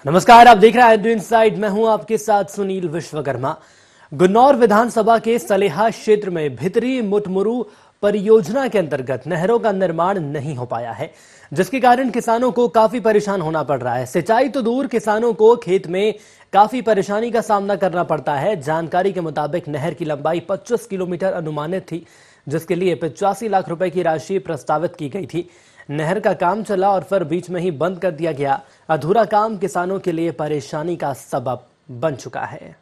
नमस्कार, आप देख रहे हैं इंडिया इनसाइड। मैं हूं आपके साथ सुनील विश्वकर्मा। गुन्नौर विधानसभा के सलेहा क्षेत्र में भितरी मुटमुरु परियोजना के अंतर्गत नहरों का निर्माण नहीं हो पाया है, जिसके कारण किसानों को काफी परेशान होना पड़ रहा है। सिंचाई तो दूर, किसानों को खेत में काफी परेशानी का सामना करना पड़ता है। जानकारी के मुताबिक नहर की लंबाई 25 किलोमीटर अनुमानित थी, जिसके लिए 85 लाख रुपए की राशि प्रस्तावित की गई थी। नहर का काम चला और फिर बीच में ही बंद कर दिया गया। अधूरा काम किसानों के लिए परेशानी का सबब बन चुका है।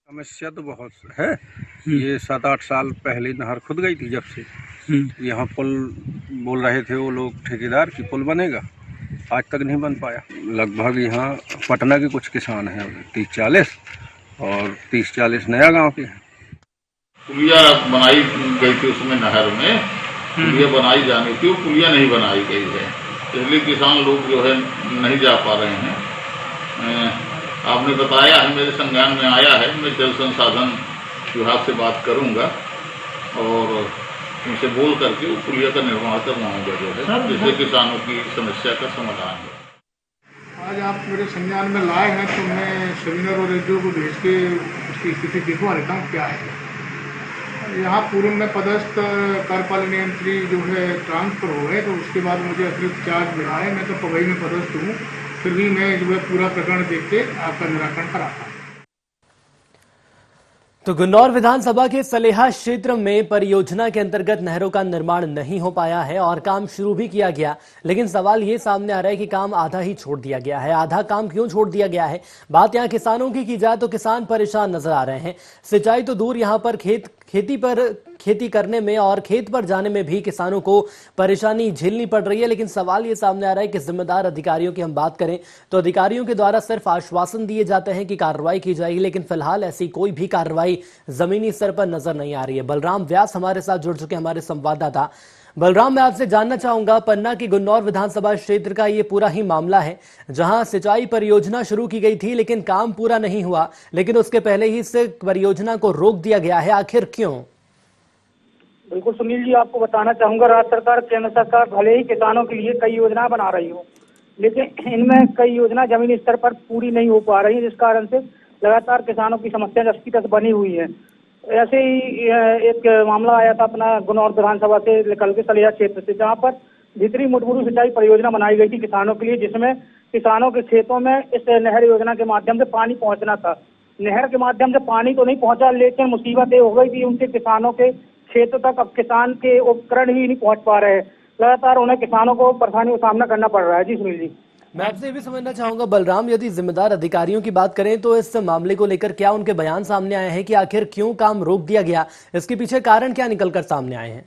समस्या तो बहुत है। ये 7-8 साल पहले नहर खुद गई थी जब से। यहाँ पुल बोल रहे थे वो लोग ठेकेदार की पुल बनेगा, आज तक नहीं बन पाया। लगभग यहाँ पटना के कुछ किसान हैं 30-40 और 30-40 नया गांव के हैं। पुलिया बनाई गई थी, उसमें नहर में पुलिया बनाई जानी थी, वो पुलिया नहीं बनाई गई है, इसलिए किसान लोग जो है नहीं जा पा रहे हैं। आपने बताया है, मेरे संज्ञान में आया है, मैं जल संसाधन विभाग से बात करूंगा और उनसे बोल करके वो पुलिया का निर्माण करवाऊंगा जो है, जिससे किसानों की समस्या का समाधान हो। आज आप मेरे संज्ञान में लाए हैं तो मैं सेमिनार और रेडियो को भेज के उसकी स्थिति दिखवा देता हूँ क्या है। यहाँ पूर्व में पदस्थ कार्यपालन यंत्री जो है ट्रांसफर हो गए, तो उसके बाद मुझे अतिरिक्त चार्ज मिला है। मैं तो पवई में पदस्थ हूँ, फिर भी मैं जो है पूरा प्रकरण देख के आपका निराकरण कराता हूँ। तो गुन्नौर विधानसभा के सलेहा क्षेत्र में परियोजना के अंतर्गत नहरों का निर्माण नहीं हो पाया है और काम शुरू भी किया गया, लेकिन सवाल ये सामने आ रहा है कि काम आधा ही छोड़ दिया गया है। आधा काम क्यों छोड़ दिया गया है? बात यहाँ किसानों की जाए तो किसान परेशान नजर आ रहे हैं। सिंचाई तो दूर, यहाँ पर खेती करने में और खेत पर जाने में भी किसानों को परेशानी झेलनी पड़ रही है। लेकिन सवाल ये सामने आ रहा है कि जिम्मेदार अधिकारियों की हम बात करें तो अधिकारियों के द्वारा सिर्फ आश्वासन दिए जाते हैं कि कार्रवाई की जाएगी, लेकिन फिलहाल ऐसी कोई भी कार्रवाई जमीनी स्तर पर नजर नहीं आ रही है। बलराम व्यास हमारे साथ जुड़ चुके हमारे संवाददाता। बलराम, मैं आपसे जानना चाहूंगा, पन्ना की गुन्नौर विधानसभा क्षेत्र का ये पूरा ही मामला है, जहां सिंचाई परियोजना शुरू की गई थी लेकिन काम पूरा नहीं हुआ, लेकिन उसके पहले ही इस परियोजना को रोक दिया गया है। आखिर क्यों? बिल्कुल सुनील जी, आपको बताना चाहूंगा, राज्य सरकार, केंद्र सरकार भले ही किसानों के लिए कई योजना बना रही हो, लेकिन इनमें कई योजना जमीनी स्तर पर पूरी नहीं हो पा रही है, जिस कारण से लगातार किसानों की समस्या जस की तस बनी हुई है। ऐसे ही एक मामला आया था अपना गुन्नौर विधानसभा से निकल के सलेहा क्षेत्र से, जहाँ पर भितरी मुटमुरु सिंचाई परियोजना बनाई गई थी किसानों के लिए, जिसमें किसानों के खेतों में इस नहर योजना के माध्यम से पानी पहुंचना था। नहर के माध्यम से पानी तो नहीं पहुंचा, लेकिन मुसीबत ये हो गई थी उनके किसानों के क्षेत्र तक अब किसान के उपकरण ही नहीं पहुंच पा रहे हैं। लगातार उन्हें किसानों को परेशानी का सामना करना पड़ रहा है। जी सुनील जी, मैं आपसे ये भी समझना चाहूंगा बलराम, यदि जिम्मेदार अधिकारियों की बात करें तो इस मामले को लेकर क्या उनके बयान सामने आए हैं कि आखिर क्यों काम रोक दिया गया? इसके पीछे कारण क्या निकलकर सामने आए हैं?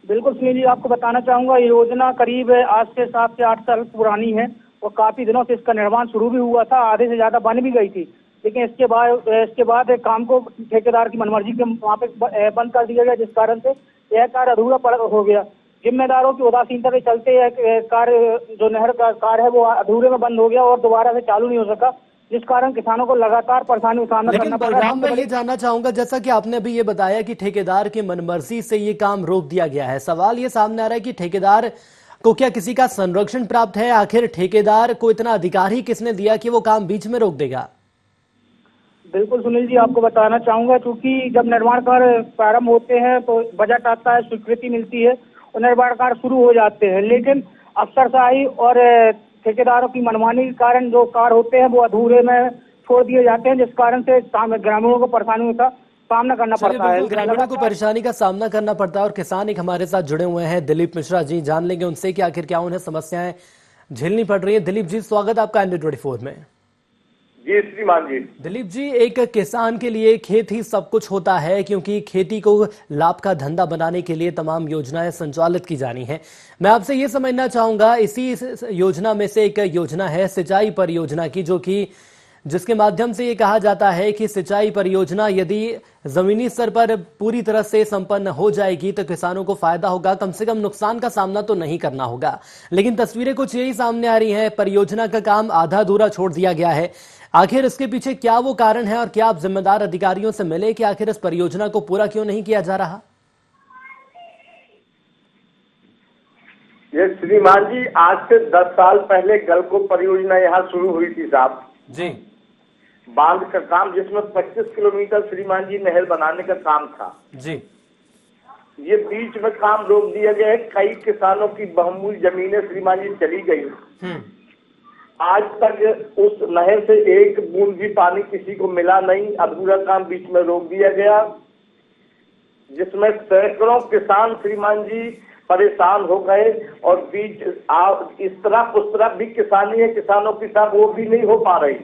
बिल्कुल सुनील जी, आपको बताना चाहूंगा, ये योजना करीब आज से 7 से 8 साल पुरानी है और काफी दिनों से इसका निर्माण शुरू भी हुआ था, आधे से ज्यादा बन भी गई थी, लेकिन इसके बाद काम को ठेकेदार की मनमर्जी के वहाँ पे बंद कर दिया गया, जिस कारण से यह कार्य अधूरा हो गया। जिम्मेदारों की उदासीनता के चलते यह कार्य, जो नहर का कार्य है, वो अधूरे में बंद हो गया और दोबारा से चालू नहीं हो सका, जिस कारण किसानों को लगातार परेशानी का सामना करना पड़ रहा है। बलराम, मैं ये जानना चाहूंगा, जैसा कि आपने अभी ये बताया कि ठेकेदार की मनमर्जी से ये काम रोक दिया गया है, सवाल ये सामने आ रहा है कि ठेकेदार को क्या किसी का संरक्षण प्राप्त है? आखिर ठेकेदार को इतना अधिकार ही किसने दिया कि वो काम बीच में रोक देगा? बिल्कुल सुनील जी, आपको बताना चाहूंगा, क्योंकि जब निर्माण कार्य प्रारंभ होते हैं तो बजट आता है, स्वीकृति मिलती है और निर्माण कार्य शुरू हो जाते हैं, लेकिन अफसरशाही और ठेकेदारों की मनमानी के कारण जो कार्य होते हैं वो अधूरे में छोड़ दिए जाते हैं, जिस कारण से ग्रामीणों को परेशानी का सामना करना पड़ता है। ग्रामीणों को परेशानी का सामना करना पड़ता है और किसान एक हमारे साथ जुड़े हुए हैं, दिलीप मिश्रा जी, जान लेंगे उनसे कि आखिर क्या उन्हें समस्याएं झेलनी पड़ रही है। दिलीप जी, स्वागत आपका इंडिया 24 में। जी श्रीमान जी। दिलीप जी, एक किसान के लिए खेत ही सब कुछ होता है, क्योंकि खेती को लाभ का धंधा बनाने के लिए तमाम योजनाएं संचालित की जानी है। मैं आपसे ये समझना चाहूंगा, इसी योजना में से एक योजना है सिंचाई परियोजना की, जो कि जिसके माध्यम से ये कहा जाता है कि सिंचाई परियोजना यदि जमीनी स्तर पर पूरी तरह से संपन्न हो जाएगी तो किसानों को फायदा होगा, कम से कम नुकसान का सामना तो नहीं करना होगा। लेकिन तस्वीरें कुछ यही सामने आ रही हैं, परियोजना का काम आधा अधूरा छोड़ दिया गया है। आखिर इसके पीछे क्या वो कारण है और क्या आप जिम्मेदार अधिकारियों से मिले कि आखिर इस परियोजना को पूरा क्यों नहीं किया जा रहा? ये श्रीमान जी, आज से 10 साल पहले गलको परियोजना यहाँ शुरू हुई थी साहब, जी बांध का काम, जिसमें 25 किलोमीटर श्रीमान जी नहर बनाने का काम था। जी ये बीच में काम रोक दिया गया है। कई किसानों की बहुमूल्य जमीनें श्रीमान जी चली गई। आज तक उस नहर से एक बूंद भी पानी किसी को मिला नहीं। अधूरा काम बीच में रोक दिया गया, जिसमें सैकड़ों किसान श्रीमान जी परेशान हो गए। और बीच इस तरफ उस तरफ भी किसानी है, किसानों की तरफ वो भी नहीं हो पा रही।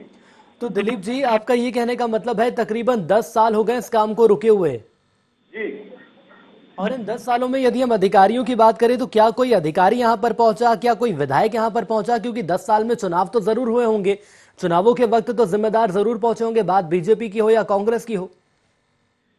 तो दिलीप जी, आपका ये कहने का मतलब है तकरीबन 10 साल हो गए इस काम को रुके हुए। जी, और इन 10 सालों में यदि हम अधिकारियों की बात करें तो क्या कोई अधिकारी यहाँ पर पहुंचा, क्या कोई विधायक यहाँ पर पहुंचा? क्योंकि 10 साल में चुनाव तो जरूर हुए होंगे, चुनावों के वक्त तो जिम्मेदार जरूर पहुंचे होंगे, बात बीजेपी की हो या कांग्रेस की हो।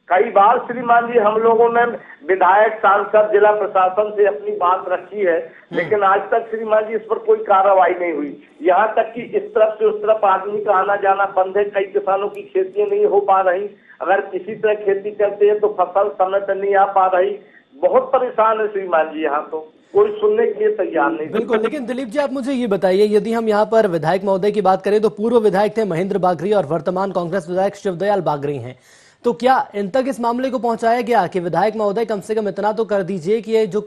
कई बार श्रीमान जी हम लोगों ने विधायक, सांसद, जिला प्रशासन से अपनी बात रखी है, लेकिन आज तक श्रीमान जी इस पर कोई कार्रवाई नहीं हुई। यहाँ तक कि इस तरफ से उस तरफ आदमी का आना जाना बंद है। कई किसानों की खेती नहीं हो पा रही। अगर किसी तरह खेती करते हैं तो फसल समय पर नहीं आ पा रही। बहुत परेशान है श्रीमान जी, यहाँ तो कोई सुनने के लिए तैयार नहीं। बिल्कुल, लेकिन दिलीप जी आप मुझे ये बताइए, यदि हम यहाँ पर विधायक महोदय की बात करें तो पूर्व विधायक थे महेंद्र बागरी और वर्तमान कांग्रेस विधायक शिवदयाल बागरी हैं, तो क्या इन तक इस मामले को पहुंचाया गया कि विधायक महोदय कम से कम इतना तो कर दीजिए कि ये जो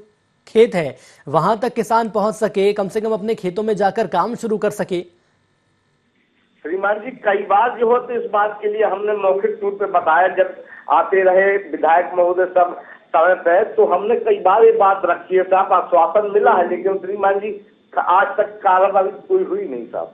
खेत है वहां तक किसान पहुंच सके, कम से कम अपने खेतों में जाकर काम शुरू कर सके? श्रीमान जी कई बार जो होते इस बात के लिए हमने मौखिक तौर पे बताया, जब आते रहे विधायक महोदय सब समय पे, तो हमने कई बार ये बात रखी है साहब, आश्वासन मिला है, लेकिन श्रीमान जी आज तक कार्रवाई कोई हुई नहीं साहब।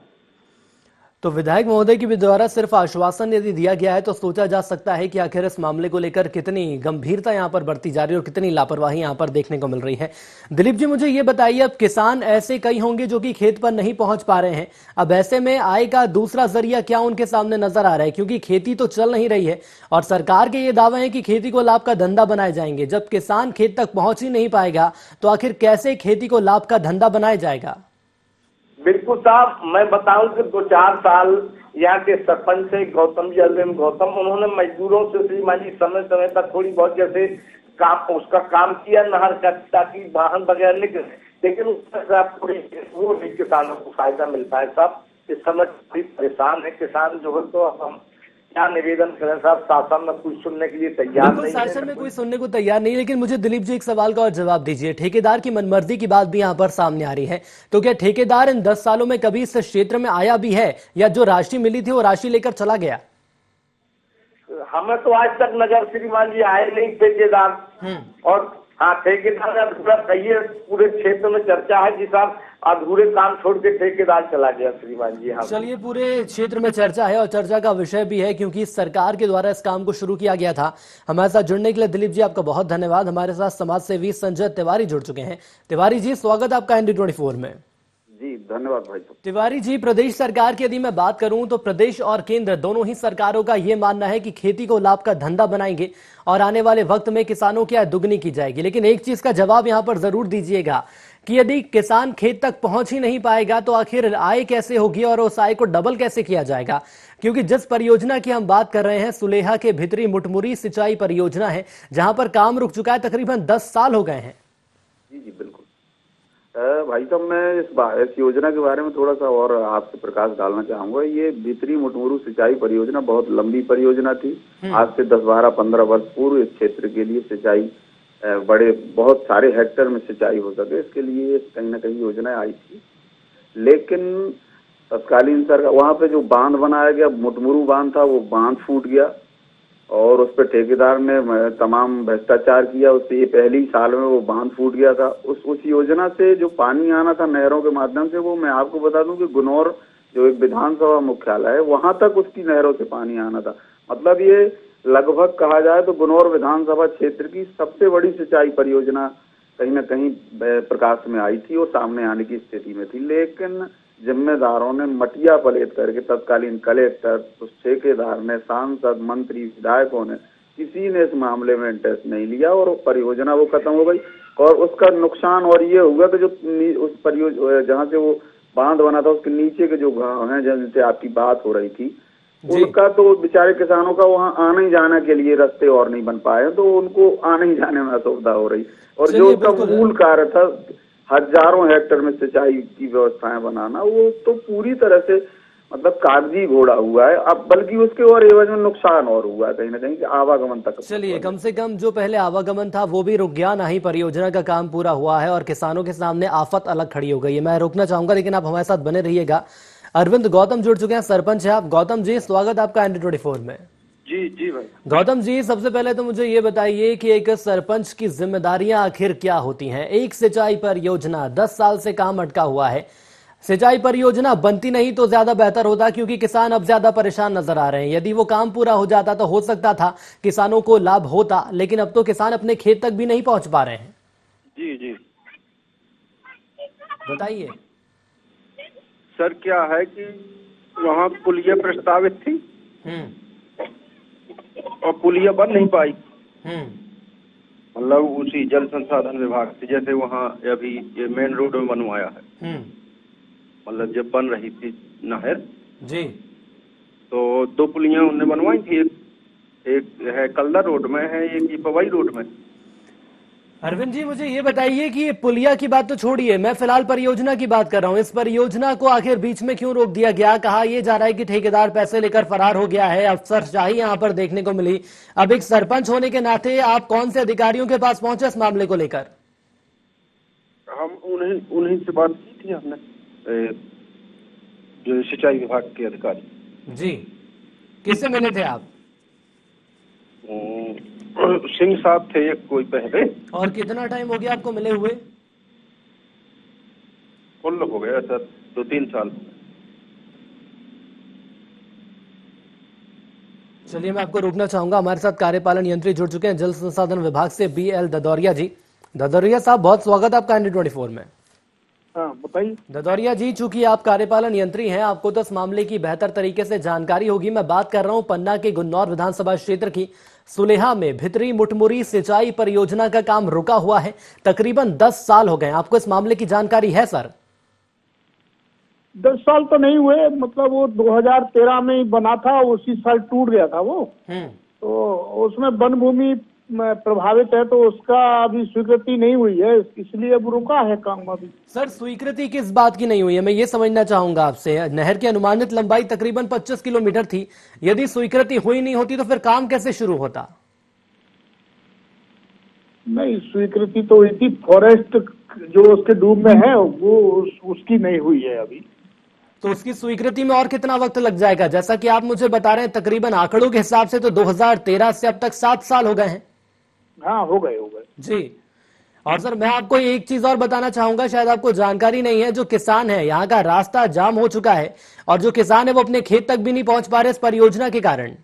तो विधायक महोदय की भी द्वारा सिर्फ आश्वासन यदि दिया गया है तो सोचा जा सकता है कि आखिर इस मामले को लेकर कितनी गंभीरता यहां पर बढ़ती जा रही है और कितनी लापरवाही यहां पर देखने को मिल रही है। दिलीप जी मुझे ये बताइए, अब किसान ऐसे कई होंगे जो कि खेत पर नहीं पहुंच पा रहे हैं, अब ऐसे में आय का दूसरा जरिया क्या उनके सामने नजर आ रहा है? क्योंकि खेती तो चल नहीं रही है और सरकार के ये दावे हैं कि खेती को लाभ का धंधा बनाए जाएंगे। जब किसान खेत तक पहुंच ही नहीं पाएगा तो आखिर कैसे खेती को लाभ का धंधा बनाया जाएगा? बिल्कुल साहब, मैं बताऊं कि 2-4 साल यहाँ के सरपंच से गौतम जी, गौतम, उन्होंने मजदूरों से श्रीमान जी समय समय पर थोड़ी बहुत जैसे काम उसका काम किया नहर का, ताकि वाहन वगैरह निकले, लेकिन वो भी किसानों को फायदा मिलता है साहब। इस समय परेशान है किसान जो है, तो अब हम क्या निवेदन करें साहब, शासन में कुछ सुनने के लिए तैयार नहीं है। शासन में कोई सुनने को तैयार नहीं, लेकिन मुझे दिलीप जी एक सवाल का और जवाब दीजिए। ठेकेदार की मनमर्जी की बात भी यहाँ पर सामने आ रही है, तो क्या ठेकेदार इन 10 सालों में कभी इस क्षेत्र में आया भी है या जो राशि मिली थी वो राशि लेकर चला गया? हमें तो आज तक नजर श्रीमान जी आए नहीं ठेकेदार। और हाँ, ठेकेदार अधूरा कहिए, पूरे क्षेत्र में चर्चा है कि साहब अधूरे काम छोड़ के ठेकेदार चला गया श्रीमान जी। हाँ चलिए, पूरे क्षेत्र में चर्चा है और चर्चा का विषय भी है क्योंकि सरकार के द्वारा इस काम को शुरू किया गया था। हमारे साथ जुड़ने के लिए दिलीप जी आपका बहुत धन्यवाद। हमारे साथ समाज सेवी संजय तिवारी जुड़ चुके हैं। तिवारी जी स्वागत आपका ND24 में। जी धन्यवाद भाई। तिवारी जी, प्रदेश सरकार की यदि मैं बात करूं तो प्रदेश और केंद्र दोनों ही सरकारों का यह मानना है कि खेती को लाभ का धंधा बनाएंगे और आने वाले वक्त में किसानों की आय दुगनी की जाएगी। लेकिन एक चीज का जवाब यहां पर जरूर दीजिएगा कि यदि किसान खेत तक पहुंच ही नहीं पाएगा तो आखिर आय कैसे होगी और उस आय को डबल कैसे किया जाएगा? क्योंकि जिस परियोजना की हम बात कर रहे हैं सुलेहा के भितरी मुटमुरी सिंचाई परियोजना है, जहां पर काम रुक चुका है, तकरीबन 10 साल हो गए हैं। जी जी बिल्कुल भाई साहब, मैं इस योजना के बारे में थोड़ा सा और आपसे प्रकाश डालना चाहूंगा। ये भितरी मुटमुरू सिंचाई परियोजना बहुत लंबी परियोजना थी। आज से 10-12-15 वर्ष पूर्व इस क्षेत्र के लिए सिंचाई बहुत सारे हेक्टेयर में सिंचाई हो सके, इसके लिए कहीं ना कहीं योजनाएं आई थी। लेकिन तत्कालीन सरकार, वहाँ पे जो बांध बनाया गया, मुटमुरू बांध था, वो बांध फूट गया और उस पर ठेकेदार ने तमाम भ्रष्टाचार किया। उससे ये पहली साल में वो बांध फूट गया था। उस योजना से जो पानी आना था नहरों के माध्यम से, वो मैं आपको बता दूं कि गुनौर जो एक विधानसभा मुख्यालय है, वहां तक उसकी नहरों से पानी आना था। मतलब ये लगभग कहा जाए तो गुनौर विधानसभा क्षेत्र की सबसे बड़ी सिंचाई परियोजना कहीं ना कहीं प्रकाश में आई थी और सामने आने की स्थिति में थी। लेकिन जिम्मेदारों ने मटिया पलेट करके, तत्कालीन कलेक्टर, उस ठेकेदार ने, सांसद, मंत्री, विधायकों ने, किसी ने इस मामले में इंटरेस्ट नहीं लिया और परियोजना वो खत्म हो गई। और उसका नुकसान और ये हुआ कि जो उस परियोजना जहाँ से वो बांध बना था उसके नीचे के जो गांव हैं जिनसे आपकी बात हो रही थी, उनका तो बेचारे किसानों का वहाँ आने जाने के लिए रास्ते और नहीं बन पाए, तो उनको आने जाने में असुविधा हो रही। और जो उसका मूल कार्य था हजारों हेक्टेयर में सिंचाई की व्यवस्थाएं बनाना, वो तो पूरी तरह से मतलब कागजी घोड़ा हुआ है। अब बल्कि उसके और एवज में नुकसान और हुआ है कहीं ना कहीं कि आवागमन तक। चलिए, कम से कम जो पहले आवागमन था वो भी रुक गया, ना ही परियोजना का काम पूरा हुआ है और किसानों के सामने आफत अलग खड़ी हो गई है। मैं रोकना चाहूंगा लेकिन आप हमारे साथ बने रहिएगा। अरविंद गौतम जुड़ चुके हैं, सरपंच है आप। गौतम जी, स्वागत आपका ND24 में। जी भाई। गौतम जी, सबसे पहले तो मुझे ये बताइए कि एक सरपंच की जिम्मेदारियां आखिर क्या होती हैं? एक सिंचाई परियोजना 10 साल से काम अटका हुआ है। सिंचाई परियोजना बनती नहीं तो ज्यादा बेहतर होता, क्योंकि किसान अब ज्यादा परेशान नजर आ रहे हैं। यदि वो काम पूरा हो जाता तो हो सकता था किसानों को लाभ होता, लेकिन अब तो किसान अपने खेत तक भी नहीं पहुंच पा रहे हैं। जी बताइए सर, क्या है कि वहाँ पुलिया प्रस्तावित थी और पुलिया बन नहीं पाई। मतलब उसी जल संसाधन विभाग से, जैसे वहाँ अभी ये मेन रोड में बनवाया है, मतलब जब बन रही थी नहर जी, तो 2 पुलियां उन्होंने बनवाई थी। एक है कल्ला रोड में है, एक ये पवई रोड में। अरविंद जी, मुझे ये बताइए कि ये पुलिया की बात तो छोड़िए, मैं फिलहाल परियोजना की बात कर रहा हूँ। इस परियोजना को आखिर बीच में क्यों रोक दिया गया? कहा यह जा रहा है कि ठेकेदार पैसे लेकर फरार हो गया है, अफसरशाही यहाँ पर देखने को मिली। अब एक सरपंच होने के नाते आप कौन से अधिकारियों के पास पहुंचे इस मामले को लेकर? हम उन्हीं से बात की थी हमने, जो सिंचाई विभाग के अधिकारी। जी, किससे मिले थे आप? सिंह साहब थे एक कोई पहले। और कितना टाइम हो गया आपको मिले हुए? कुल हो गया सर 2-3 साल। चलिए, मैं आपको रोकना चाहूंगा। हमारे साथ कार्यपालन यंत्री जुड़ चुके हैं जल संसाधन विभाग से, BL ददौरिया जी। ददौरिया साहब, बहुत स्वागत आपका ND24 में। हाँ बताइए। ददौरिया जी, चूंकि आप कार्यपालन यंत्री हैं, आपको तो इस मामले की बेहतर तरीके से जानकारी होगी। मैं बात कर रहा हूं पन्ना के गुन्नौर विधानसभा क्षेत्र की। सुलेहा में भितरी मुटमुरी सिंचाई परियोजना का काम रुका हुआ है, तकरीबन 10 साल हो गए। आपको इस मामले की जानकारी है सर? 10 साल तो नहीं हुए, मतलब वो 2013 में ही बना था, उसी साल टूट गया था वो। तो उसमें वन भूमि प्रभावित है, तो उसका अभी स्वीकृति नहीं हुई है, इसलिए अब रुका है काम अभी। सर, स्वीकृति किस बात की नहीं हुई है, मैं ये समझना चाहूंगा आपसे। नहर की अनुमानित लंबाई तकरीबन 25 किलोमीटर थी। यदि स्वीकृति हुई नहीं होती तो फिर काम कैसे शुरू होता? नहीं, स्वीकृति तो हुई थी, फॉरेस्ट जो उसके डूब में है वो उसकी नहीं हुई है अभी। तो उसकी स्वीकृति में और कितना वक्त लग जाएगा? जैसा कि आप मुझे बता रहे हैं, तकरीबन आंकड़ों के हिसाब से तो 2013 से अब तक 7 साल हो गए हैं। हाँ, हो गए जी। और सर, मैं आपको एक चीज और बताना चाहूंगा, शायद आपको जानकारी नहीं है। जो किसान है, यहाँ का रास्ता जाम हो चुका है और जो किसान है वो अपने खेत तक भी नहीं पहुंच पा रहे इस परियोजना के कारण।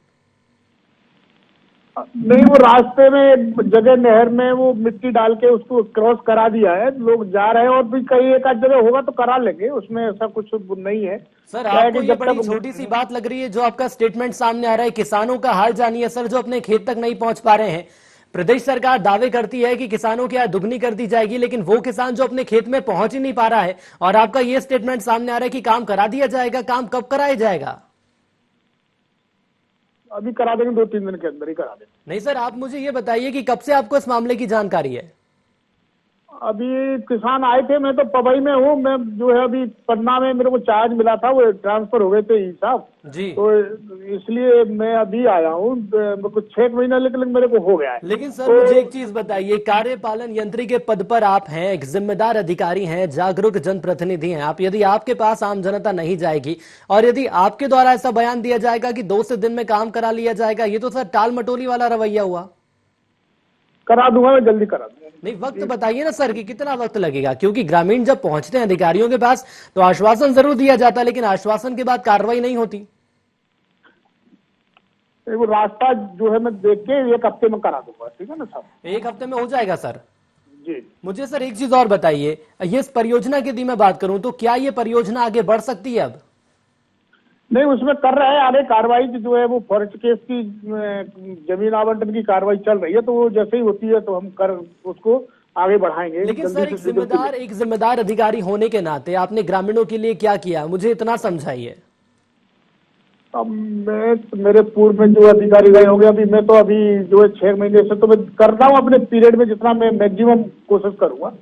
नहीं, वो रास्ते में जगह नहर में वो मिट्टी डाल के उसको क्रॉस करा दिया है, लोग जा रहे हैं। और भी कई एक आध जगह होगा तो करा लेंगे, उसमें ऐसा कुछ नहीं है। सर, आपको ये बड़ी छोटी सी बात लग रही है जो आपका स्टेटमेंट सामने आ रहा है। किसानों का हाल जानिए सर, जो अपने खेत तक नहीं पहुंच पा रहे हैं। प्रदेश सरकार दावे करती है कि किसानों की आय दुगनी कर दी जाएगी, लेकिन वो किसान जो अपने खेत में पहुंच ही नहीं पा रहा है, और आपका ये स्टेटमेंट सामने आ रहा है कि काम करा दिया जाएगा। काम कब कराया जाएगा? अभी करा देंगे, 2-3 दिन के अंदर ही करा देंगे। नहीं सर, आप मुझे ये बताइए कि कब से आपको इस मामले की जानकारी है? अभी किसान आए थे, मैं तो पवई में हूँ। मैं जो है अभी पन्ना में मेरे को चार्ज मिला था, वो ट्रांसफर हो गए थे साहब जी, तो इसलिए मैं अभी आया हूँ। कुछ 6 महीना लेकिन मेरे को हो गया है। लेकिन सर मुझे एक चीज बताइए, कार्यपालन यंत्री के पद पर आप हैं, एक जिम्मेदार अधिकारी हैं, जागरूक जनप्रतिनिधि हैं आप। यदि आपके पास आम जनता नहीं जाएगी और यदि आपके द्वारा ऐसा बयान दिया जाएगा कि 2 से दिन में काम करा लिया जाएगा, ये तो सर टाल मटोली वाला रवैया हुआ। करा दूंगा, मैं जल्दी करा दूंगा। नहीं, वक्त बताइए ना सर कि कितना वक्त लगेगा, क्योंकि ग्रामीण जब पहुंचते हैं अधिकारियों के पास तो आश्वासन जरूर दिया जाता है, लेकिन आश्वासन के बाद कार्रवाई नहीं होती। वो रास्ता जो है मैं देख के 1 हफ्ते में करा दूंगा, ठीक है ना साहब? 1 हफ्ते में हो जाएगा सर? जी। मुझे सर एक चीज और बताइए, ये इस परियोजना की यदि मैं बात करूं तो क्या ये परियोजना आगे बढ़ सकती है अब? नहीं, उसमें कर रहे हैं आगे कार्रवाई जो है, वो फॉरेस्ट केस की जमीन आवंटन की कार्रवाई चल रही है, तो वो जैसे ही होती है तो हम कर उसको आगे बढ़ाएंगे। लेकिन सर, एक जिम्मेदार अधिकारी होने के नाते आपने ग्रामीणों के लिए क्या किया, मुझे इतना समझाइए। अब मेरे पूर्व में जो अधिकारी रहे होंगे, अभी मैं तो अभी जो है 6 महीने से तो मैं कर रहा हूँ अपने पीरियड में, जितना मैं मैक्सिमम कोशिश करूंगा,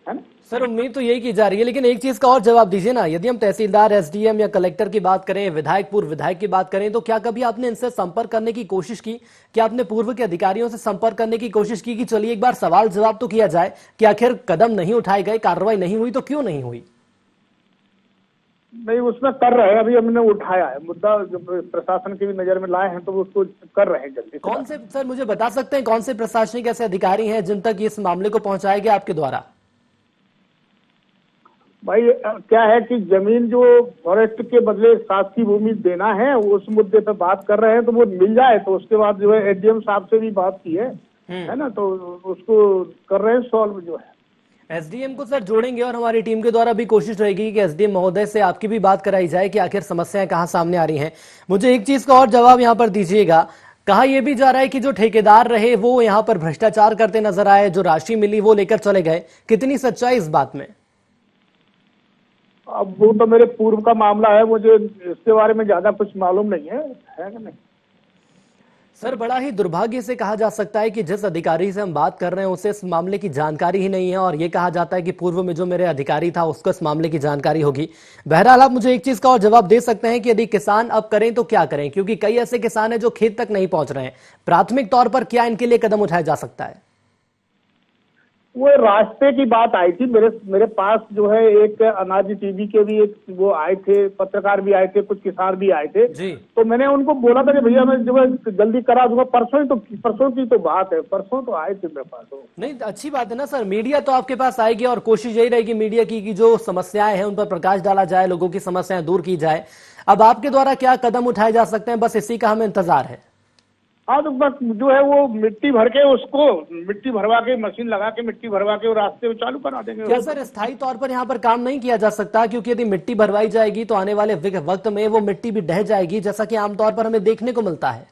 है ना? सर उम्मीद तो यही की जा रही है, लेकिन एक चीज का और जवाब दीजिए ना, यदि हम तहसीलदार, एसडीएम या कलेक्टर की बात करें, विधायक, पूर्व विधायक की बात करें, तो क्या कभी आपने इनसे संपर्क करने की कोशिश की? क्या आपने पूर्व के अधिकारियों से संपर्क करने की कोशिश की कि चलिए एक बार सवाल जवाब तो किया जाए कि आखिर कदम नहीं उठाए गए, कार्रवाई नहीं हुई तो क्यों नहीं हुई? नहीं, उसमें कर रहे हैं, अभी हमने उठाया है मुद्दा, जो प्रशासन की भी नजर में लाए हैं तो उसको कर रहे हैं जल्दी से। कौन से, सर मुझे बता सकते हैं कौन से प्रशासनिक ऐसे अधिकारी हैं जिन तक इस मामले को पहुंचाया गया आपके द्वारा? भाई क्या है कि जमीन जो फॉरेस्ट के बदले शासकीय भूमि देना है, उस मुद्दे पे बात कर रहे हैं, तो वो मिल जाए तो उसके बाद जो है एसडीएम साहब से भी बात की है ना, तो उसको कर रहे हैं सॉल्व जो है। एसडीएम को सर जोड़ेंगे और हमारी टीम के द्वारा भी कोशिश रहेगी कि एसडीएम महोदय से आपकी भी बात कराई जाए कि आखिर समस्याएं कहां सामने आ रही हैं। मुझे एक चीज का और जवाब यहां पर दीजिएगा, कहा यह भी जा रहा है कि जो ठेकेदार रहे वो यहां पर भ्रष्टाचार करते नजर आए, जो राशि मिली वो लेकर चले गए, कितनी सच्चाई इस बात में? अब वो तो मेरे पूर्व का मामला है, मुझे इसके बारे में ज्यादा कुछ मालूम नहीं है कि नहीं? सर बड़ा ही दुर्भाग्य से कहा जा सकता है कि जिस अधिकारी से हम बात कर रहे हैं उसे इस मामले की जानकारी ही नहीं है, और ये कहा जाता है कि पूर्व में जो मेरे अधिकारी था उसको इस मामले की जानकारी होगी। बहरहाल आप मुझे एक चीज का और जवाब दे सकते हैं कि यदि किसान अब करें तो क्या करें, क्योंकि कई ऐसे किसान हैं जो खेत तक नहीं पहुंच रहे हैं। प्राथमिक तौर पर क्या इनके लिए कदम उठाया जा सकता है? वो रास्ते की बात आई थी, मेरे पास जो है एक अनाज टीवी के भी एक वो आए थे, पत्रकार भी आए थे, कुछ किसान भी आए थे जी। तो मैंने उनको बोला था कि भैया मैं जो है जल्दी करा दूंगा। परसों की तो बात है, परसों तो आए थे मेरे पास। नहीं, अच्छी बात है ना सर, मीडिया तो आपके पास आएगी और कोशिश यही रहेगी मीडिया की कि जो समस्याएं हैं उन पर प्रकाश डाला जाए, लोगों की समस्याएं दूर की जाए। अब आपके द्वारा क्या कदम उठाए जा सकते हैं, बस इसी का हमें इंतजार है। हाँ, तो बस जो है वो मिट्टी भर के, उसको मिट्टी भरवा के, मशीन लगा के मिट्टी भरवा के वो रास्ते में चालू करा देंगे। क्या सर स्थायी तौर पर यहाँ पर काम नहीं किया जा सकता, क्योंकि यदि मिट्टी भरवाई जाएगी तो आने वाले वक्त में वो मिट्टी भी ढह जाएगी, जैसा कि आमतौर पर हमें देखने को मिलता है?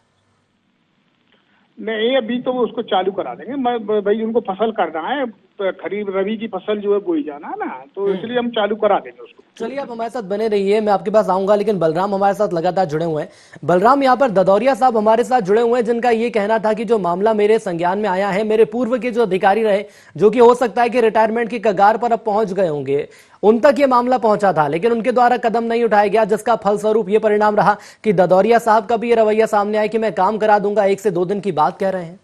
नहीं, अभी तो वो उसको चालू करा देंगे। मैं भाई उनको फसल करना है, खरीफ रबी की फसल जो है बोई जाना है ना, तो इसलिए हम चालू करा देंगे उसको। चलिए आप हमारे साथ बने रहिए, मैं आपके पास आऊंगा, लेकिन बलराम हमारे साथ लगातार जुड़े हुए हैं। बलराम, यहाँ पर ददौरिया साहब हमारे साथ जुड़े हुए हैं, जिनका ये कहना था कि जो मामला मेरे संज्ञान में आया है, मेरे पूर्व के जो अधिकारी रहे, जो कि हो सकता है कि रिटायरमेंट की कगार पर अब पहुंच गए होंगे, उन तक ये मामला पहुंचा था, लेकिन उनके द्वारा कदम नहीं उठाया गया, जिसका फलस्वरूप ये परिणाम रहा कि ददौरिया साहब का भी ये रवैया सामने आया कि मैं काम करा दूंगा, 1 से 2 दिन की बात कह रहे हैं।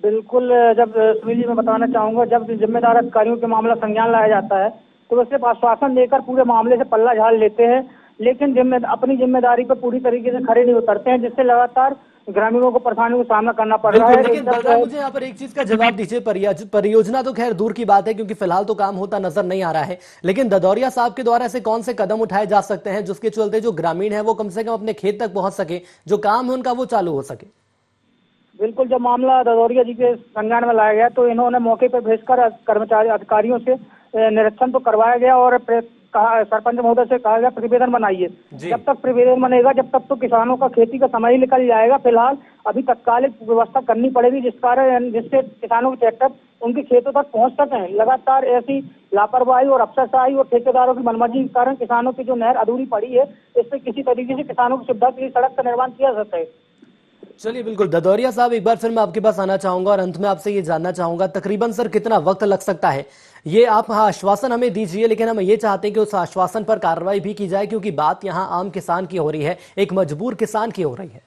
बिल्कुल, जब सुनील जी मैं बताना चाहूंगा, जब जिम्मेदार अधिकारियों के मामला संज्ञान लाया जाता है तो वे सिर्फ आश्वासन देकर पूरे मामले से पल्ला झाड़ लेते हैं, लेकिन अपनी जिम्मेदारी पर पूरी तरीके से खड़े नहीं उतरते हैं, जिससे लगातार ग्रामीणों को परेशानियों का सामना करना पड़ रहा है। लेकिन बलराम, मुझे यहाँ पर एक चीज का जवाब दीजिए, परियोजना तो खैर दूर की बात है क्योंकि फिलहाल तो काम होता नजर नहीं आ रहा है, लेकिन ददौरिया साहब के द्वारा ऐसे कौन से कदम उठाए जा सकते हैं जिसके चलते जो ग्रामीण है वो कम से कम अपने खेत तक पहुंच सके, जो काम है उनका वो चालू हो सके? बिल्कुल, जब मामला ददौरिया जी के संज्ञान में लाया गया तो इन्होंने मौके पर भेजकर कर्मचारी अधिकारियों से निरीक्षण तो करवाया गया और सरपंच महोदय से कहा गया प्रतिवेदन बनाइए। जब तक प्रतिवेदन बनेगा जब तक तो किसानों का खेती का समय ही निकल जाएगा। फिलहाल अभी तत्कालिक व्यवस्था करनी पड़ेगी जिससे किसानों के ट्रैक्टर उनके खेतों तक पहुंच सकें। लगातार ऐसी लापरवाही और अफसरशाही और ठेकेदारों की मनमानी के कारण किसानों की जो नहर अधूरी पड़ी है, इससे किसी तरीके से किसानों की सुविधा के लिए सड़क का निर्माण किया जा सके। चलिए बिल्कुल ददौरिया साहब, एक बार फिर मैं आपके पास आना चाहूंगा और अंत में आपसे ये जानना चाहूंगा तकरीबन सर कितना वक्त लग सकता है, ये आप आश्वासन हमें दीजिए, लेकिन हम ये चाहते हैं कि उस आश्वासन पर कार्रवाई भी की जाए, क्योंकि बात यहाँ आम किसान की हो रही है, एक मजबूर किसान की हो रही है।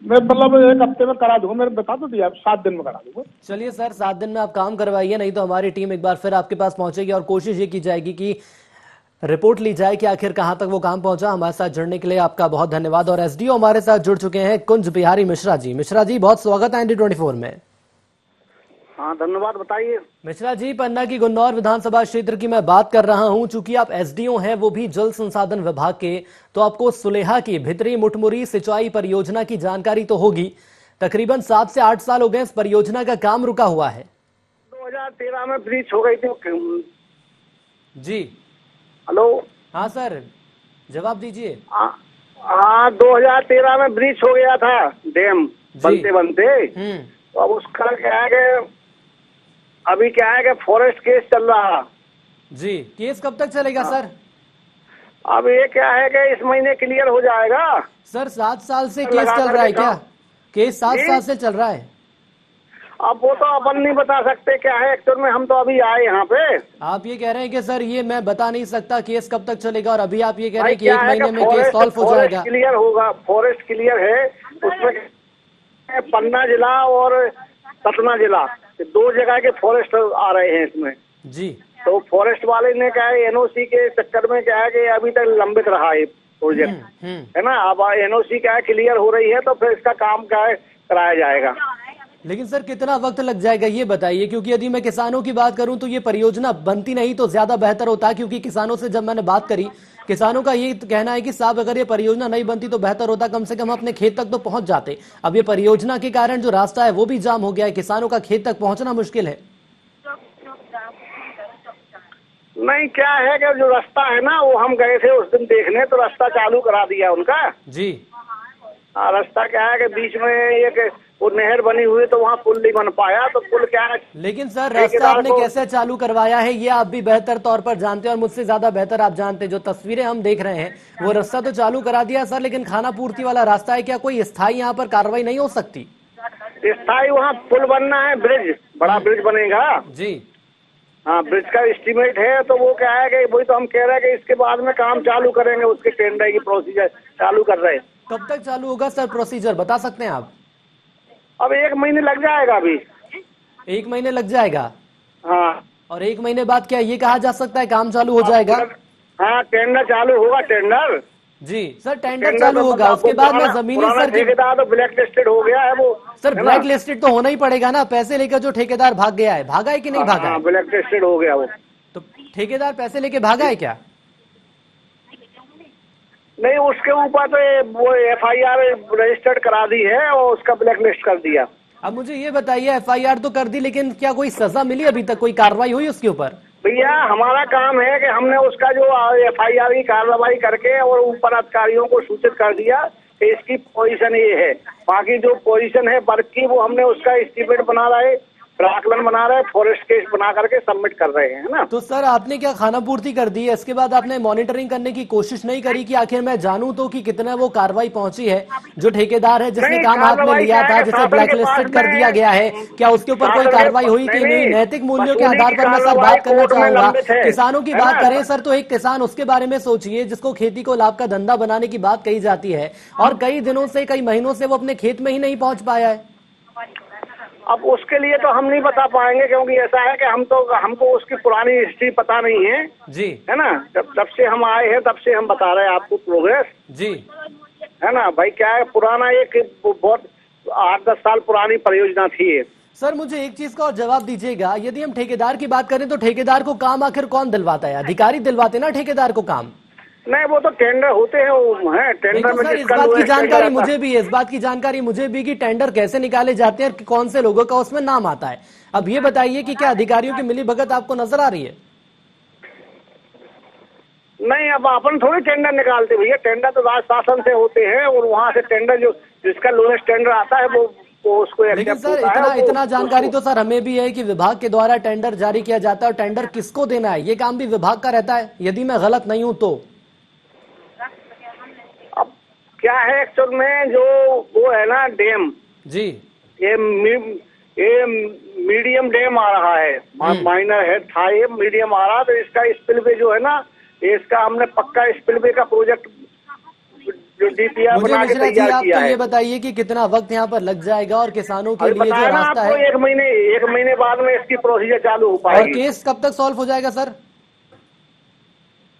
मैं मतलब 1 हफ्ते में करा दूंगा, मेरे बता दो दिया 7 दिन में करा दूंगा। चलिए सर 7 दिन में आप काम करवाइए, नहीं तो हमारी टीम एक बार फिर आपके पास पहुंचेगी और कोशिश ये की जाएगी कि रिपोर्ट ली जाए कि आखिर कहां तक वो काम पहुंचा। हमारे साथ जुड़ने के लिए आपका बहुत धन्यवाद। और एसडीओ हमारे साथ जुड़ चुके हैं कुंज बिहारी मिश्रा जी। मिश्रा जी बहुत स्वागत है ND24 में। हाँ धन्यवाद, बताइए। मिश्रा जी, पन्ना की गुन्नौर विधानसभा क्षेत्र की मैं बात कर रहा हूं, चूंकि आप एसडीओ हैं वो भी जल संसाधन विभाग के, तो आपको सुलेहा की भितरी मुठमुरी सिंचाई परियोजना की जानकारी तो होगी। तकरीबन 7 से 8 साल हो गए इस परियोजना का काम रुका हुआ है। 2013 में ब्रीच हो गई थी जी। हेलो। हाँ सर, जवाब दीजिए। हाँ 2013 में ब्रीच हो गया था डैम बनते बनते। तो अब उसका क्या है कि अभी क्या है कि फॉरेस्ट केस चल रहा जी। केस कब तक चलेगा सर? अब ये क्या है कि इस महीने क्लियर हो जाएगा। सर 7 साल से केस चल रहा है क्या? केस 7 साल से चल रहा है। अब वो तो अपन नहीं बता सकते क्या है एक्चुअल में, हम तो अभी आए यहाँ पे। आप ये कह रहे हैं कि सर ये मैं बता नहीं सकता केस कब तक चलेगा, और अभी आप ये कह रहे भाई हैं कि क्या 1 है महीने कि में केस सॉल्व हो जाएगा। क्लियर होगा, फॉरेस्ट क्लियर है उसमें। पन्ना जिला और सतना जिला 2 जगह के फॉरेस्ट आ रहे हैं इसमें जी। तो फॉरेस्ट वाले ने क्या है एनओसी के चक्कर में क्या है कि अभी तक लंबित रहा है प्रोजेक्ट, है ना। अब एनओसी क्या है क्लियर हो रही है तो फिर इसका काम क्या है कराया जाएगा। लेकिन सर कितना वक्त लग जाएगा ये बताइए, क्योंकि यदि मैं किसानों की बात करूं तो ये परियोजना बनती नहीं तो ज्यादा बेहतर होता है, क्योंकि किसानों से जब मैंने बात करी, किसानों का ये कहना है कि साहब अगर ये परियोजना नहीं बनती तो बेहतर होता, कम से कम अपने खेत तक तो पहुंच जाते। अब ये परियोजना के कारण जो रास्ता है वो भी जाम हो गया है, किसानों का खेत तक पहुंचना मुश्किल है। नहीं क्या है कि जो रास्ता है ना वो हम गए थे उस दिन देखने, तो रास्ता चालू करा दिया उनका जी। रास्ता क्या है कि बीच में एक वो नहर बनी हुई तो वहाँ पुल नहीं बन पाया, तो पुल क्या है। लेकिन सर रास्ता आपने कैसे चालू करवाया है ये आप भी बेहतर तौर पर जानते हैं और मुझसे ज्यादा बेहतर आप जानते हैं। जो तस्वीरें हम देख रहे हैं वो रास्ता तो चालू करा दिया सर, लेकिन खाना पूर्ति वाला रास्ता है, क्या कोई स्थायी यहाँ पर कार्रवाई नहीं हो सकती? स्थायी वहाँ पुल बनना है, ब्रिज, बड़ा ब्रिज बनेगा जी। हाँ ब्रिज का एस्टीमेट है, तो वो क्या है कि वही तो हम कह रहे हैं कि इसके बाद में काम चालू करेंगे, उसके टेंडर की प्रोसीजर चालू कर रहे हैं। कब तक चालू होगा सर प्रोसीजर बता सकते हैं आप? अब 1 महीने लग जाएगा अभी। 1 महीने लग जाएगा? हाँ। और 1 महीने बाद क्या ये कहा जा सकता है काम चालू हो जाएगा? हाँ टेंडर चालू होगा, टेंडर जी सर टेंडर चालू होगा, उसके बाद में जमीनी सर ठेकेदार तो ब्लैक लिस्टेड हो गया है वो सर, ब्लैक लिस्टेड तो होना ही पड़ेगा ना, पैसे लेकर जो ठेकेदार भाग गया है, भागा है कि नहीं भागा है? ब्लैक लिस्टेड हो गया वो। तो ठेकेदार पैसे लेके भागा है क्या? नहीं उसके ऊपर तो वो FIR रजिस्टर्ड करा दी है और उसका ब्लैक लिस्ट कर दिया। अब मुझे ये बताइए FIR तो कर दी, लेकिन क्या कोई सजा मिली अभी तक, कोई कार्रवाई हुई उसके ऊपर? भैया हमारा काम है कि हमने उसका जो FIR की कार्रवाई करके और ऊपर अधिकारियों को सूचित कर दिया कि इसकी पोजीशन ये है, बाकी जो पोजीशन है वर्क की वो हमने उसका एस्टीमेट बना रहे, आकलन बना रहे, फॉरेस्ट केस बना करके सबमिट कर रहे हैं ना। तो सर आपने क्या खाना पूर्ति कर दी है, इसके बाद आपने मॉनिटरिंग करने की कोशिश नहीं करी कि आखिर मैं जानूं तो कि कितना वो कार्रवाई पहुंची है? जो ठेकेदार है जिसने काम हाथ में लिया था, जिसे ब्लैक लिस्टेड कर दिया गया है, क्या उसके ऊपर कोई कार्रवाई हुई कि नहीं? नैतिक मूल्यों के आधार पर मैं सर बात करना चाहूंगा। किसानों की बात करें सर तो एक किसान उसके बारे में सोचिए जिसको खेती को लाभ का धंधा बनाने की बात कही जाती है और कई दिनों से, कई महीनों से वो अपने खेत में ही नहीं पहुंच पाया है। अब उसके लिए तो हम नहीं बता पाएंगे, क्योंकि ऐसा है कि हमको उसकी पुरानी हिस्ट्री पता नहीं है जी, है ना। जब से हम आए हैं तब से हम बता रहे हैं आपको प्रोग्रेस जी, है ना भाई। क्या है पुराना एक बहुत 8-10 साल पुरानी परियोजना थी। सर मुझे एक चीज का और जवाब दीजिएगा, यदि हम ठेकेदार की बात करें तो ठेकेदार को काम आखिर कौन दिलवाता है? अधिकारी दिलवाते ना ठेकेदार को काम? नहीं वो तो टेंडर होते हैं, वो है टेंडर तो में सर इस बात की जानकारी मुझे भी है, इस बात की जानकारी मुझे भी कि टेंडर कैसे निकाले जाते हैं और कौन से लोगों का उसमें नाम आता है। अब ये बताइए कि क्या अधिकारियों की मिलीभगत आपको नजर आ रही है? नहीं अब अपन थोड़ी टेंडर निकालते भैया, टेंडर तो राज शासन से होते हैं और वहाँ से टेंडर जो जिसका लोएस्ट टेंडर आता है वो उसको। लेकिन सर इतना जानकारी तो सर हमें भी है कि विभाग के द्वारा टेंडर जारी किया जाता है और टेंडर किसको देना है ये काम भी विभाग का रहता है, यदि मैं गलत नहीं हूं तो। अब क्या है एक्चुअल में जो वो है ना डैम जी, ये मीडियम डैम आ रहा है, माइनर है था ये मीडियम आ रहा है, तो इसका स्पिलवे जो है ना इसका हमने पक्का स्पिलवे का प्रोजेक्ट जो DPR बना के तैयार किया है। ये बताइए कि कितना वक्त यहाँ पर लग जाएगा और किसानों के लिए जो रास्ता है? 1 महीने बाद में इसकी प्रोसीजर चालू हो पाएगी। और केस कब तक सॉल्व हो जाएगा सर?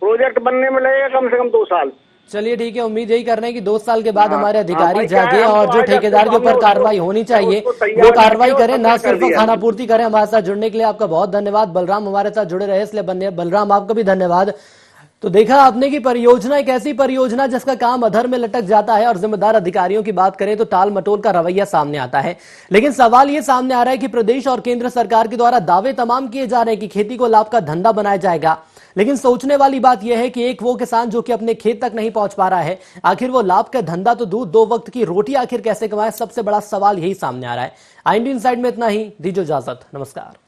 प्रोजेक्ट बनने में लगेगा कम से कम 2 साल। चलिए ठीक है, उम्मीद यही कर रहे हैं कि 2 साल के बाद हमारे अधिकारी जागे और जो ठेकेदार के ऊपर कार्रवाई होनी चाहिए वो कार्रवाई करें, ना सिर्फ खाना पूर्ति करें। हमारे साथ जुड़ने के लिए आपका बहुत धन्यवाद। बलराम हमारे साथ जुड़े रहे इसलिए बलराम आपका भी धन्यवाद। तो देखा आपने कि परियोजना एक ऐसी परियोजना जिसका काम अधर में लटक जाता है और जिम्मेदार अधिकारियों की बात करें तो टाल मटोल का रवैया सामने आता है। लेकिन सवाल ये सामने आ रहा है कि प्रदेश और केंद्र सरकार के द्वारा दावे तमाम किए जा रहे हैं कि खेती को लाभ का धंधा बनाया जाएगा, लेकिन सोचने वाली बात यह है कि एक वो किसान जो कि अपने खेत तक नहीं पहुंच पा रहा है, आखिर वो लाभ का धंधा तो दूर 2 वक्त की रोटी आखिर कैसे कमाए? सबसे बड़ा सवाल यही सामने आ रहा है। IND इनसाइड में इतना ही, दीजिए इजाजत, नमस्कार।